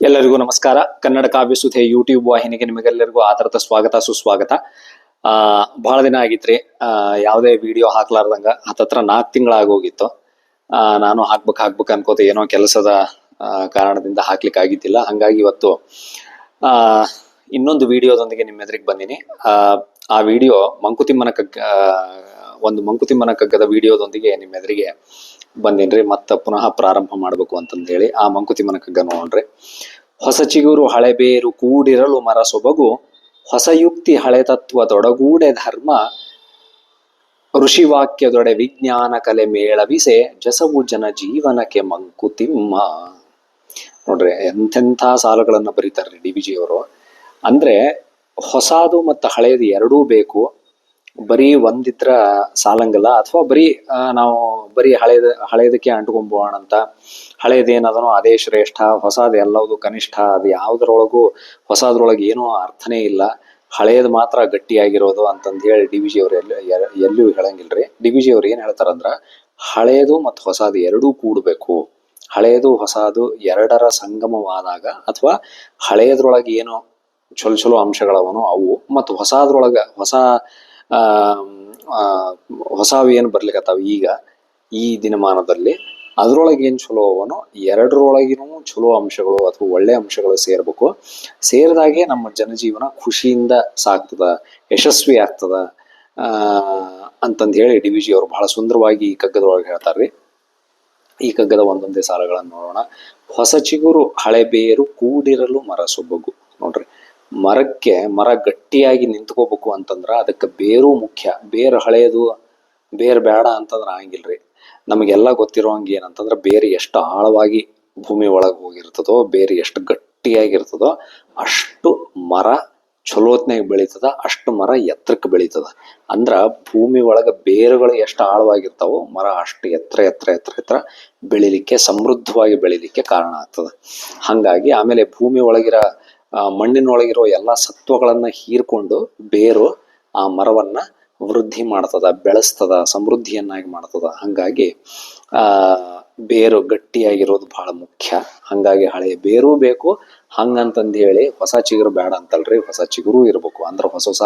ಎಲ್ಲರಿಗೂ ನಮಸ್ಕಾರ. ಕನ್ನಡ ಕಾವ್ಯಸುಧೆ ಯೂಟ್ಯೂಬ್ ವಾಹಿನಿಗೆ ನಿಮಗೆಲ್ಲರಿಗೂ ಆದರದ ಸ್ವಾಗತ ಸುಸ್ವಾಗತ. ಬಹಳ ದಿನ ಆಗಿತ್ರಿ, ಯಾವುದೇ ವಿಡಿಯೋ ಹಾಕ್ಲಾರ್ದಂಗ ಹತ್ತತ್ರ 4 ತಿಂಗಳಾಗೋಗಿತ್ತು. ನಾನು ಹಾಕ್ಬೇಕು ಅನ್ಕೋತ ಏನೋ ಕೆಲಸದ ಕಾರಣದಿಂದ ಹಾಕ್ಲಿಕ್ಕೆ ಆಗಿದ್ದಿಲ್ಲ. ಹಂಗಾಗಿ ಇವತ್ತು ಇನ್ನೊಂದು ವಿಡಿಯೋದೊಂದಿಗೆ ನಿಮ್ಮ ಎದುರಿಗೆ ಬಂದಿನಿ. ಆ ವಿಡಿಯೋ ಒಂದು ಮಂಕುತಿಮ್ಮನ ಕಗ್ಗದ ವಿಡಿಯೋದೊಂದಿಗೆ ನಿಮ್ಮ ಎದುರಿಗೆ ಬಂದೇನ್ರಿ. ಮತ್ತ ಪುನಃ ಪ್ರಾರಂಭ ಮಾಡ್ಬೇಕು ಅಂತಂದ ಹೇಳಿ ಆ ಮಂಕುತಿಮ್ಮನ ಕಗ್ಗ ನೋಡ್ರಿ. ಹೊಸ ಚಿಗುರು ಹಳೆ ಬೇರು ಕೂಡಿರಲು ಮರ ಸೊಬಗು, ಹೊಸ ಯುಕ್ತಿ ಹಳೆ ತತ್ವದೊಡಗೂಡೆ ಧರ್ಮ, ಋಷಿವಾಕ್ಯದೊಡೆ ವಿಜ್ಞಾನ ಕಲೆ ಮೇಳವಿಸೆ, ಜಸವು ಜನ ಜೀವನಕ್ಕೆ ಮಂಕುತಿಮ್ಮ. ನೋಡ್ರಿ, ಎಂತೆಂಥ ಸಾಲುಗಳನ್ನ ಬರೀತಾರ್ರಿ ಡಿ ವಿ ಜಿ ಅವರು. ಅಂದ್ರೆ ಹೊಸದು ಮತ್ತು ಹಳೇದು ಎರಡೂ ಬೇಕು. ಬರೀ ಒಂದಿದ್ರ ಸಾಲಂಗಲ್ಲ, ಅಥವಾ ನಾವು ಬರೀ ಹಳೇದಕ್ಕೆ ಅಂಟ್ಕೊಂಬೋಣ ಅಂತ. ಹಳೇದೇನದನೋ ಅದೇ ಶ್ರೇಷ್ಠ, ಹೊಸದು ಎಲ್ಲವುದು ಕನಿಷ್ಠ, ಅದು ಯಾವುದ್ರೊಳಗೂ ಹೊಸದ್ರೊಳಗೆ ಏನೂ ಅರ್ಥನೇ ಇಲ್ಲ, ಹಳೇದು ಮಾತ್ರ ಗಟ್ಟಿಯಾಗಿರೋದು ಅಂತಂದು ಹೇಳಿ ಡಿ ವಿ ಜಿ ಅವ್ರು ಎಲ್ಲೂ ಹೇಳಂಗಿಲ್ರಿ. ಡಿ ವಿ ಜಿ ಅವ್ರು ಏನ್ ಹೇಳ್ತಾರಂದ್ರ, ಹಳೇದು ಮತ್ತು ಹೊಸದು ಎರಡೂ ಕೂಡ್ಬೇಕು. ಹಳೇದು ಹೊಸದು ಎರಡರ ಸಂಗಮವಾದಾಗ, ಅಥವಾ ಹಳೇದ್ರೊಳಗೆ ಏನೋ ಚಲೋ ಅಂಶಗಳವನೋ ಅವು, ಮತ್ತು ಹೊಸವು ಏನು ಬರ್ಲಿಕ್ಕತ್ತಾವ ಈಗ ಈ ದಿನಮಾನದಲ್ಲಿ, ಅದ್ರೊಳಗೆ ಏನ್ ಚಲೋ ಅವನೋ ಎರಡರೊಳಗಿನೂ ಚಲೋ ಅಂಶಗಳು ಅಥವಾ ಒಳ್ಳೆ ಅಂಶಗಳು ಸೇರ್ಬೇಕು. ಸೇರಿದಾಗೆ ನಮ್ಮ ಜನಜೀವನ ಖುಷಿಯಿಂದ ಸಾಕ್ತದ, ಯಶಸ್ವಿ ಆಗ್ತದ ಅಂತಂದು ಹೇಳಿ ಡಿ ವಿ ಜಿ ಅವರು ಬಹಳ ಸುಂದರವಾಗಿ ಈ ಕಗ್ಗದೊಳಗೆ ಹೇಳ್ತಾರ್ರಿ. ಈ ಕಗ್ಗದ ಒಂದೊಂದೇ ಸಾಲುಗಳನ್ನು ನೋಡೋಣ. ಹೊಸ ಚಿಗುರು ಹಳೆ ಬೇರು ಕೂಡಿರಲು ಮರ ಸೊಬಗು. ನೋಡ್ರಿ, ಮರ ಗಟ್ಟಿಯಾಗಿ ನಿಂತ್ಕೋಬೇಕು ಅಂತಂದ್ರ ಅದಕ್ಕೆ ಬೇರು ಮುಖ್ಯ. ಬೇರು ಹಳೆಯದು, ಬೇರು ಬೇಡ ಅಂತಂದ್ರ ಆಗಂಗಿಲ್ರಿ. ನಮಗೆಲ್ಲ ಗೊತ್ತಿರೋಂಗ ಏನಂತಂದ್ರ, ಬೇರು ಎಷ್ಟು ಆಳವಾಗಿ ಭೂಮಿ ಒಳಗೆ ಹೋಗಿರ್ತದೋ, ಬೇರು ಎಷ್ಟು ಗಟ್ಟಿಯಾಗಿರ್ತದೋ ಅಷ್ಟು ಮರ ಚಲೋತ್ನಾಗ ಬೆಳೀತದ, ಅಷ್ಟು ಮರ ಎತ್ತರಕ್ಕೆ ಬೆಳೀತದ. ಅಂದ್ರ ಭೂಮಿ ಒಳಗ ಬೇರುಗಳು ಎಷ್ಟು ಆಳವಾಗಿರ್ತಾವೋ ಮರ ಅಷ್ಟು ಎತ್ತರ ಬೆಳಿಲಿಕ್ಕೆ, ಸಮೃದ್ಧವಾಗಿ ಬೆಳಿಲಿಕ್ಕೆ ಕಾರಣ ಆಗ್ತದ. ಹಂಗಾಗಿ ಆಮೇಲೆ ಭೂಮಿ ಒಳಗಿರೋ ಮಣ್ಣಿನೊಳಗಿರೋ ಎಲ್ಲಾ ಸತ್ವಗಳನ್ನ ಹೀರ್ಕೊಂಡು ಬೇರು ಆ ಮರವನ್ನ ವೃದ್ಧಿ ಮಾಡ್ತದ, ಬೆಳೆಸ್ತದ, ಸಮೃದ್ಧಿಯನ್ನಾಗಿ ಮಾಡ್ತದ. ಹಂಗಾಗಿ ಬೇರು ಗಟ್ಟಿಯಾಗಿರೋದು ಬಹಳ ಮುಖ್ಯ. ಹಂಗಾಗಿ ಹಳೆ ಬೇರೂ ಬೇಕು. ಹಂಗಂತಂದು ಹೇಳಿ ಹೊಸ ಚಿಗುರು ಬೇಡ ಅಂತಲ್ರಿ, ಹೊಸ ಚಿಗುರು ಇರ್ಬೇಕು. ಅಂದ್ರೆ ಹೊಸ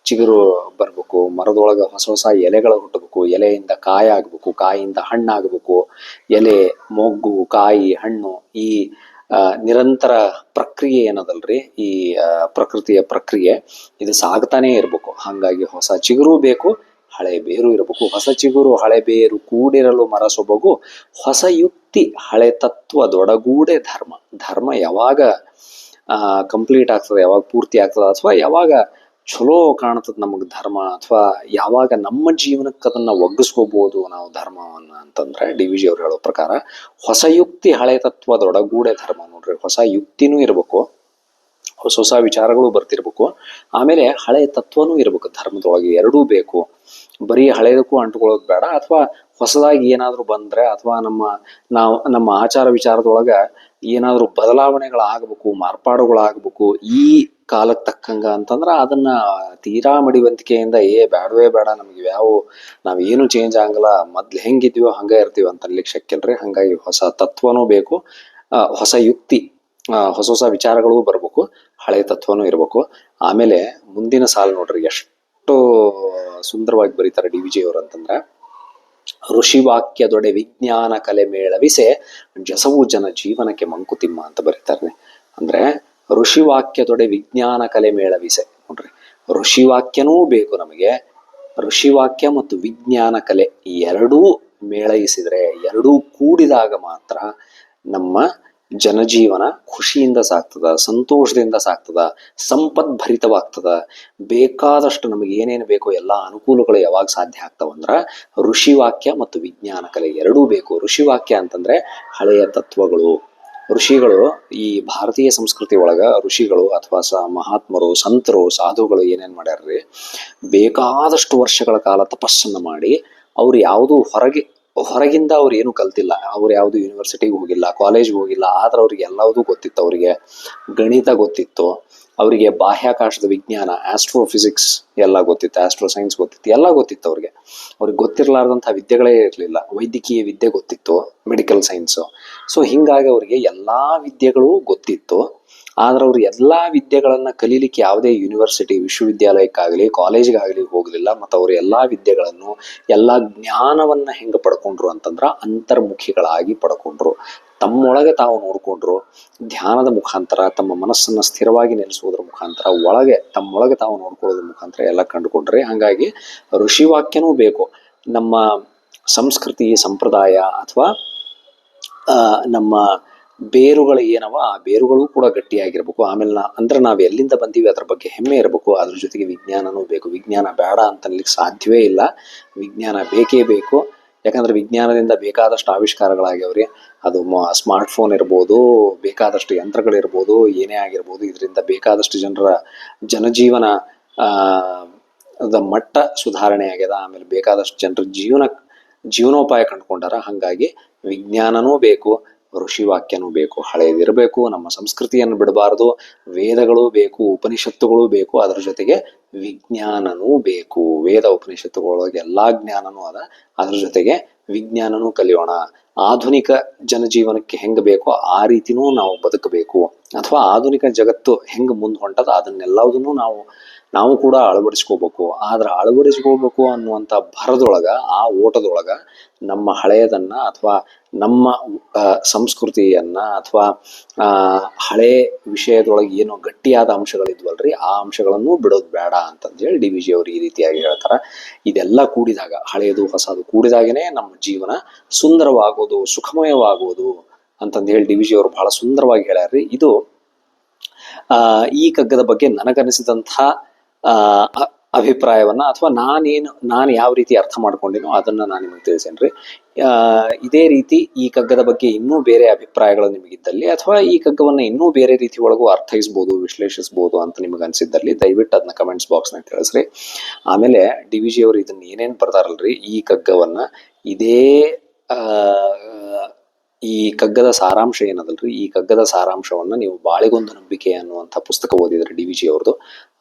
ಚಿಗುರು ಬರ್ಬೇಕು, ಮರದೊಳಗ ಹೊಸ ಎಲೆಗಳು ಹುಟ್ಟಬೇಕು, ಎಲೆಯಿಂದ ಕಾಯಿ ಆಗ್ಬೇಕು, ಕಾಯಿಯಿಂದ ಹಣ್ಣಾಗ್ಬೇಕು, ಎಲೆ, ಮೊಗ್ಗು, ಕಾಯಿ, ಹಣ್ಣು, ಈ ನಿರಂತರ ಪ್ರಕ್ರಿಯೆ ಏನದಲ್ರಿ, ಈ ಪ್ರಕೃತಿಯ ಪ್ರಕ್ರಿಯೆ, ಇದು ಸಾಗ್ತಾನೆ ಇರ್ಬೇಕು. ಹಂಗಾಗಿ ಹೊಸ ಚಿಗುರು ಬೇಕು, ಹಳೆ ಬೇರು ಇರಬೇಕು. ಹೊಸ ಚಿಗುರು ಹಳೆ ಬೇರು ಕೂಡಿರಲು ಮರ ಸೊಬಗು, ಹೊಸ ಯುಕ್ತಿ ಹಳೆ ತತ್ವದೊಡಗೂಡೆ ಧರ್ಮ. ಧರ್ಮ ಯಾವಾಗ ಕಂಪ್ಲೀಟ್ ಆಗ್ತದೆ, ಯಾವಾಗ ಪೂರ್ತಿ ಆಗ್ತದ, ಅಥವಾ ಯಾವಾಗ ಚಲೋ ಕಾಣ್ತದ ನಮಗ್ ಧರ್ಮ, ಅಥವಾ ಯಾವಾಗ ನಮ್ಮ ಜೀವನಕ್ಕೆ ಅದನ್ನ ಒಗ್ಗಿಸ್ಕೋಬಹುದು ನಾವು ಧರ್ಮವನ್ನ ಅಂತಂದ್ರೆ, ಡಿ ವಿ ಜಿ ಅವ್ರು ಹೇಳೋ ಪ್ರಕಾರ ಹೊಸ ಯುಕ್ತಿ ಹಳೆ ತತ್ವದೊಡಗೂಡೆ ಧರ್ಮ. ನೋಡ್ರಿ, ಹೊಸ ಯುಕ್ತಿನೂ ಇರ್ಬೇಕು, ಹೊಸ ವಿಚಾರಗಳು ಬರ್ತಿರ್ಬೇಕು, ಆಮೇಲೆ ಹಳೆ ತತ್ವನೂ ಇರ್ಬೇಕು ಧರ್ಮದೊಳಗೆ. ಎರಡೂ ಬೇಕು. ಬರೀ ಹಳೇದಕ್ಕೂ ಅಂಟ್ಕೊಳ್ಳೋದು ಬೇಡ, ಅಥವಾ ಹೊಸದಾಗಿ ಏನಾದ್ರು ಬಂದ್ರೆ, ಅಥವಾ ನಮ್ಮ ಆಚಾರ ವಿಚಾರದೊಳಗ ಏನಾದ್ರು ಬದಲಾವಣೆಗಳಾಗಬೇಕು, ಮಾರ್ಪಾಡುಗಳಾಗಬೇಕು ಈ ಕಾಲಕ್ಕೆ ತಕ್ಕಂಗ ಅಂತಂದ್ರ, ಅದನ್ನ ತೀರಾ ಮಡಿವಂತಿಕೆಯಿಂದ ಬೇಡವೇ ಬೇಡ, ನಮ್ಗೆ ನಾವೇನು ಚೇಂಜ್ ಆಗಲ್ಲ, ಮೊದ್ಲು ಹೆಂಗಿದ್ವೋ ಹಂಗ ಇರ್ತೀವಿ ಅಂತ ಅನ್ಲಿಕ್ಕೆ ಶಕ್ಯಲ್ರಿ. ಹಂಗಾಗಿ ಹೊಸ ತತ್ವನೂ ಬೇಕು, ಹೊಸ ಯುಕ್ತಿ, ಹೊಸ ವಿಚಾರಗಳು ಬರ್ಬೇಕು, ಹಳೆ ತತ್ವನೂ ಇರ್ಬೇಕು. ಆಮೇಲೆ ಮುಂದಿನ ಸಾಲು ನೋಡ್ರಿ, ಎಷ್ಟು ಸುಂದರವಾಗಿ ಬರೀತಾರೆ ಡಿ ವಿ ಜಿ ಅವರು ಅಂತಂದ್ರ, ಋಷಿವಾಕ್ಯದೊಡೆ ವಿಜ್ಞಾನ ಕಲೆ ಮೇಳವಿಸೆ, ಜಸವು ಜನ ಜೀವನಕ್ಕೆ ಮಂಕುತಿಮ್ಮ ಅಂತ ಬರೀತಾರ್ರಿ. ಅಂದ್ರೆ ಋಷಿವಾಕ್ಯದೊಡೆ ವಿಜ್ಞಾನ ಕಲೆ ಮೇಳವಿಸೆ. ನೋಡ್ರಿ, ಋಷಿವಾಕ್ಯನೂ ಬೇಕು ನಮಗೆ. ಋಷಿವಾಕ್ಯ ಮತ್ತು ವಿಜ್ಞಾನ ಕಲೆ ಎರಡೂ ಮೇಳೈಸಿದ್ರೆ, ಎರಡೂ ಕೂಡಿದಾಗ ಮಾತ್ರ ನಮ್ಮ ಜನಜೀವನ ಖುಷಿಯಿಂದ ಸಾಕ್ತದ, ಸಂತೋಷದಿಂದ ಸಾಕ್ತದ, ಸಂಪದ್ಭರಿತವಾಗ್ತದ. ಬೇಕಾದಷ್ಟು ನಮಗೆ ಏನೇನು ಬೇಕೋ ಎಲ್ಲ ಅನುಕೂಲಗಳು ಯಾವಾಗ ಸಾಧ್ಯ ಆಗ್ತಾವಂದ್ರ ಋಷಿವಾಕ್ಯ ಮತ್ತು ವಿಜ್ಞಾನ ಕಲೆ ಎರಡೂ ಬೇಕು. ಋಷಿವಾಕ್ಯ ಅಂತಂದ್ರೆ ಹಳೆಯ ತತ್ವಗಳು. ಋಷಿಗಳು, ಈ ಭಾರತೀಯ ಸಂಸ್ಕೃತಿ ಒಳಗ ಋಷಿಗಳು ಅಥವಾ ಮಹಾತ್ಮರು, ಸಂತರು, ಸಾಧುಗಳು ಏನೇನ್ ಮಾಡ್ಯಾರ್ರಿ, ಬೇಕಾದಷ್ಟು ವರ್ಷಗಳ ಕಾಲ ತಪಸ್ಸನ್ನ ಮಾಡಿ, ಅವ್ರು ಯಾವುದು ಹೊರಗಿಂದ ಅವ್ರು ಏನು ಕಲ್ತಿಲ್ಲ, ಅವ್ರು ಯಾವ್ದು ಯೂನಿವರ್ಸಿಟಿಗೆ ಹೋಗಿಲ್ಲ, ಕಾಲೇಜ್ಗೆ ಹೋಗಿಲ್ಲ, ಆದ್ರೆ ಅವ್ರಿಗೆ ಎಲ್ಲವೂ ಗೊತ್ತಿತ್ತು. ಅವ್ರಿಗೆ ಗಣಿತ ಗೊತ್ತಿತ್ತು, ಅವರಿಗೆ ಬಾಹ್ಯಾಕಾಶದ ವಿಜ್ಞಾನ, ಆಸ್ಟ್ರೋಫಿಸಿಕ್ಸ್ ಎಲ್ಲ ಗೊತ್ತಿತ್ತು, ಆಸ್ಟ್ರೋ ಸೈನ್ಸ್ ಗೊತ್ತಿತ್ತು, ಎಲ್ಲ ಗೊತ್ತಿತ್ತು ಅವ್ರಿಗೆ ಗೊತ್ತಿರಲಾರ್ದಂಥ ವಿದ್ಯೆಗಳೇ ಇರಲಿಲ್ಲ. ವೈದ್ಯಕೀಯ ವಿದ್ಯೆ ಗೊತ್ತಿತ್ತು, ಮೆಡಿಕಲ್ ಸೈನ್ಸು. ಸೊ ಹಿಂಗಾಗಿ ಅವರಿಗೆ ಎಲ್ಲ ವಿದ್ಯೆಗಳು ಗೊತ್ತಿತ್ತು. ಆದ್ರೆ ಅವ್ರು ಎಲ್ಲ ವಿದ್ಯೆಗಳನ್ನ ಕಲೀಲಿಕ್ಕೆ ಯಾವುದೇ ಯೂನಿವರ್ಸಿಟಿ, ವಿಶ್ವವಿದ್ಯಾಲಯಕ್ಕಾಗಲಿ ಕಾಲೇಜಿಗಾಗಲಿ ಹೋಗಲಿಲ್ಲ. ಮತ್ತು ಅವರು ಎಲ್ಲ ವಿದ್ಯೆಗಳನ್ನು, ಎಲ್ಲ ಜ್ಞಾನವನ್ನ ಹೆಂಗೆ ಪಡ್ಕೊಂಡ್ರು ಅಂತಂದ್ರೆ ಅಂತರ್ಮುಖಿಗಳಾಗಿ ಪಡ್ಕೊಂಡ್ರು. ತಮ್ಮೊಳಗೆ ತಾವು ನೋಡ್ಕೊಂಡ್ರು. ಧ್ಯಾನದ ಮುಖಾಂತರ ತಮ್ಮ ಮನಸ್ಸನ್ನು ಸ್ಥಿರವಾಗಿ ನೆಲೆಸುವುದರ ಮುಖಾಂತರ, ತಮ್ಮೊಳಗೆ ತಾವು ನೋಡ್ಕೊಳ್ಳೋದ್ರ ಮುಖಾಂತರ ಎಲ್ಲ ಕಂಡುಕೊಂಡ್ರೆ. ಹಾಗಾಗಿ ಋಷಿವಾಕ್ಯನೂ ಬೇಕು. ನಮ್ಮ ಸಂಸ್ಕೃತಿ ಸಂಪ್ರದಾಯ ಅಥವಾ ನಮ್ಮ ಬೇರುಗಳು ಏನವ, ಆ ಬೇರುಗಳು ಕೂಡ ಗಟ್ಟಿಯಾಗಿರ್ಬೇಕು. ಆಮೇಲೆ ನಾವು ಎಲ್ಲಿಂದ ಬಂದೀವಿ ಅದ್ರ ಬಗ್ಗೆ ಹೆಮ್ಮೆ ಇರಬೇಕು. ಅದ್ರ ಜೊತೆಗೆ ವಿಜ್ಞಾನನೂ ಬೇಕು. ವಿಜ್ಞಾನ ಬೇಡ ಅಂತನ್ಲಿಕ್ಕೆ ಸಾಧ್ಯವೇ ಇಲ್ಲ. ವಿಜ್ಞಾನ ಬೇಕೇ ಬೇಕು. ಯಾಕಂದ್ರೆ ವಿಜ್ಞಾನದಿಂದ ಬೇಕಾದಷ್ಟು ಆವಿಷ್ಕಾರಗಳಾಗ್ಯಾವ್ರಿ. ಅದು ಸ್ಮಾರ್ಟ್ಫೋನ್ ಇರ್ಬೋದು, ಬೇಕಾದಷ್ಟು ಯಂತ್ರಗಳಿರ್ಬೋದು, ಏನೇ ಆಗಿರ್ಬೋದು. ಇದರಿಂದ ಬೇಕಾದಷ್ಟು ಜನರ ಜನಜೀವನ ಮಟ್ಟ ಸುಧಾರಣೆ ಆಗ್ಯದ. ಆಮೇಲೆ ಬೇಕಾದಷ್ಟು ಜನರ ಜೀವನೋಪಾಯ ಕಂಡುಕೊಂಡಾರ. ಹಾಗಾಗಿ ವಿಜ್ಞಾನನೂ ಬೇಕು, ಋಷಿವಾಕ್ಯನೂ ಬೇಕು. ಹಳೆಯದಿರಬೇಕು. ನಮ್ಮ ಸಂಸ್ಕೃತಿಯನ್ನು ಬಿಡಬಾರ್ದು. ವೇದಗಳು ಬೇಕು, ಉಪನಿಷತ್ತುಗಳು ಬೇಕು, ಅದರ ಜೊತೆಗೆ ವಿಜ್ಞಾನನೂ ಬೇಕು. ವೇದ ಉಪನಿಷತ್ತುಗಳೊಳಗೆ ಎಲ್ಲಾ ಜ್ಞಾನನೂ ಅದ, ಅದ್ರ ಜೊತೆಗೆ ವಿಜ್ಞಾನನೂ ಕಲಿಯೋಣ. ಆಧುನಿಕ ಜನಜೀವನಕ್ಕೆ ಹೆಂಗೆ ಬೇಕೋ ಆ ರೀತಿನೂ ನಾವು ಬದುಕಬೇಕು. ಅಥವಾ ಆಧುನಿಕ ಜಗತ್ತು ಹೆಂಗೆ ಮುಂದೆ ಹೊಂಟದ ಅದನ್ನೆಲ್ಲದನ್ನು ನಾವು ಕೂಡ ಅಳವಡಿಸ್ಕೋಬೇಕು. ಆದ್ರೆ ಅಳವಡಿಸ್ಕೋಬೇಕು ಅನ್ನುವಂಥ ಭರದೊಳಗ, ಆ ಓಟದೊಳಗ ನಮ್ಮ ಹಳೆಯದನ್ನ ಅಥವಾ ನಮ್ಮ ಸಂಸ್ಕೃತಿಯನ್ನ ಅಥವಾ ಹಳೆ ವಿಷಯದೊಳಗೆ ಏನು ಗಟ್ಟಿಯಾದ ಅಂಶಗಳಿದ್ವಲ್ರಿ, ಆ ಅಂಶಗಳನ್ನು ಬಿಡೋದು ಬೇಡ ಅಂತಂದೇಳಿ ಡಿ ವಿ ಜಿ ಅವರು ಈ ರೀತಿಯಾಗಿ ಹೇಳ್ತಾರ. ಇದೆಲ್ಲ ಕೂಡಿದಾಗ, ಹಳೆಯದು ಹೊಸದು ಕೂಡಿದಾಗನೇ ನಮ್ಮ ಜೀವನ ಸುಂದರವಾಗೋದು, ಸುಖಮಯವಾಗುವುದು ಅಂತಂದು ಹೇಳಿ ಡಿ ವಿ ಜಿ ಅವರು ಬಹಳ ಸುಂದರವಾಗಿ ಹೇಳ್ಯಾರ್ರಿ. ಇದು ಈ ಕಗ್ಗದ ಬಗ್ಗೆ ನನಗನಿಸಿದಂಥ ಅಭಿಪ್ರಾಯವನ್ನ ಅಥವಾ ನಾನು ಯಾವ ರೀತಿ ಅರ್ಥ ಮಾಡ್ಕೊಂಡಿನೋ ಅದನ್ನ ನಾನು ನಿಮಗೆ ತಿಳಿಸೇನ್ರಿ. ಇದೇ ರೀತಿ ಈ ಕಗ್ಗದ ಬಗ್ಗೆ ಇನ್ನೂ ಬೇರೆ ಅಭಿಪ್ರಾಯಗಳು ನಿಮಗಿದ್ದಲ್ಲಿ, ಅಥವಾ ಈ ಕಗ್ಗವನ್ನ ಇನ್ನೂ ಬೇರೆ ರೀತಿ ಒಳಗೂ ಅರ್ಥೈಸ್ಬೋದು, ವಿಶ್ಲೇಷಿಸ್ಬೋದು ಅಂತ ನಿಮಗೆ ಅನ್ಸಿದ್ದಲ್ಲಿ ದಯವಿಟ್ಟು ಅದನ್ನ ಕಮೆಂಟ್ಸ್ ಬಾಕ್ಸ್ನಾಗ ತಿಳಿಸ್ರಿ. ಆಮೇಲೆ ಡಿ ವಿ ಜಿ ಅವರು ಇದನ್ನ ಏನೇನು ಬರ್ದಾರಲ್ರಿ, ಈ ಕಗ್ಗವನ್ನ ಈ ಕಗ್ಗದ ಸಾರಾಂಶ ಏನದಲ್ರಿ, ಈ ಕಗ್ಗದ ಸಾರಾಂಶವನ್ನ ನೀವು ಬಾಳಿಗೊಂದು ನಂಬಿಕೆ ಅನ್ನುವಂಥ ಪುಸ್ತಕ ಓದಿದ್ರೆ ಡಿ ವಿ ಜಿ ಅವ್ರದ್ದು,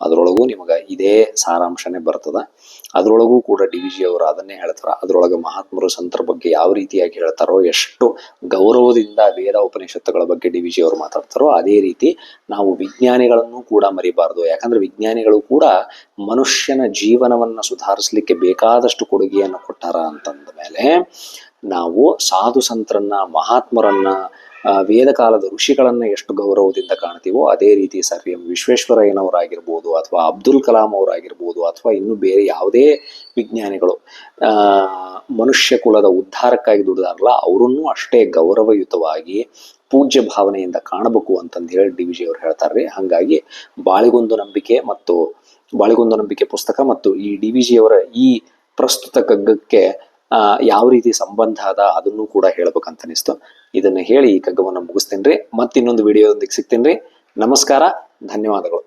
ಅದರೊಳಗೂ ನಿಮಗೆ ಇದೇ ಸಾರಾಂಶನೇ ಬರ್ತದ. ಅದರೊಳಗೂ ಕೂಡ ಡಿ ವಿ ಜಿ ಅವರು ಅದನ್ನೇ ಹೇಳ್ತಾರ. ಅದರೊಳಗೆ ಮಹಾತ್ಮರು ಸಂತರ ಬಗ್ಗೆ ಯಾವ ರೀತಿಯಾಗಿ ಹೇಳ್ತಾರೋ, ಎಷ್ಟು ಗೌರವದಿಂದ ವೇದ ಉಪನಿಷತ್ತುಗಳ ಬಗ್ಗೆ ಡಿ ವಿ ಜಿ ಅವರು ಮಾತಾಡ್ತಾರೋ, ಅದೇ ರೀತಿ ನಾವು ವಿಜ್ಞಾನಿಗಳನ್ನು ಕೂಡ ಮರಿಬಾರ್ದು. ಯಾಕಂದ್ರೆ ವಿಜ್ಞಾನಿಗಳು ಕೂಡ ಮನುಷ್ಯನ ಜೀವನವನ್ನ ಸುಧಾರಿಸಲಿಕ್ಕೆ ಬೇಕಾದಷ್ಟು ಕೊಡುಗೆಯನ್ನು ಕೊಟ್ಟಾರ ಅಂತಂದ ಮೇಲೆ ನಾವು ಸಾಧು ಸಂತರನ್ನ, ಮಹಾತ್ಮರನ್ನ, ವೇದ ಕಾಲದ ಋಷಿಗಳನ್ನ ಎಷ್ಟು ಗೌರವದಿಂದ ಕಾಣ್ತೀವೋ ಅದೇ ರೀತಿ ಸರ್ ಎಂ ವಿಶ್ವೇಶ್ವರಯ್ಯನವರಾಗಿರ್ಬೋದು, ಅಥವಾ ಅಬ್ದುಲ್ ಕಲಾಂ ಅವರಾಗಿರ್ಬೋದು, ಅಥವಾ ಇನ್ನು ಬೇರೆ ಯಾವುದೇ ವಿಜ್ಞಾನಿಗಳು ಮನುಷ್ಯ ಕುಲದ ಉದ್ಧಾರಕ್ಕಾಗಿ ದುಡಿದಾರಲ್ಲ, ಅವರನ್ನು ಅಷ್ಟೇ ಗೌರವಯುತವಾಗಿ ಪೂಜ್ಯ ಭಾವನೆಯಿಂದ ಕಾಣಬೇಕು ಅಂತಂದು ಹೇಳಿ ಡಿ ವಿ ಜಿ ಅವರು ಹೇಳ್ತಾರ್ರಿ. ಹಾಗಾಗಿ ಬಾಳಿಗೊಂದು ನಂಬಿಕೆ ಪುಸ್ತಕ ಮತ್ತು ಈ ಡಿ ವಿ ಜಿ ಅವರ ಈ ಪ್ರಸ್ತುತ ಕಗ್ಗಕ್ಕೆ ಯಾವ ರೀತಿ ಸಂಬಂಧ ಅದ ಅದನ್ನು ಕೂಡ ಹೇಳ್ಬೇಕಂತ ಅನಿಸ್ತು. ಇದನ್ನ ಹೇಳಿ ಈ ಕಗ್ಗವನ್ನು ಮುಗಿಸ್ತೇನ್ರಿ. ಮತ್ತಿನ್ನೊಂದು ವಿಡಿಯೋದೊಂದಿಗೆ ಸಿಗ್ತೇನ್ರಿ. ನಮಸ್ಕಾರ, ಧನ್ಯವಾದಗಳು.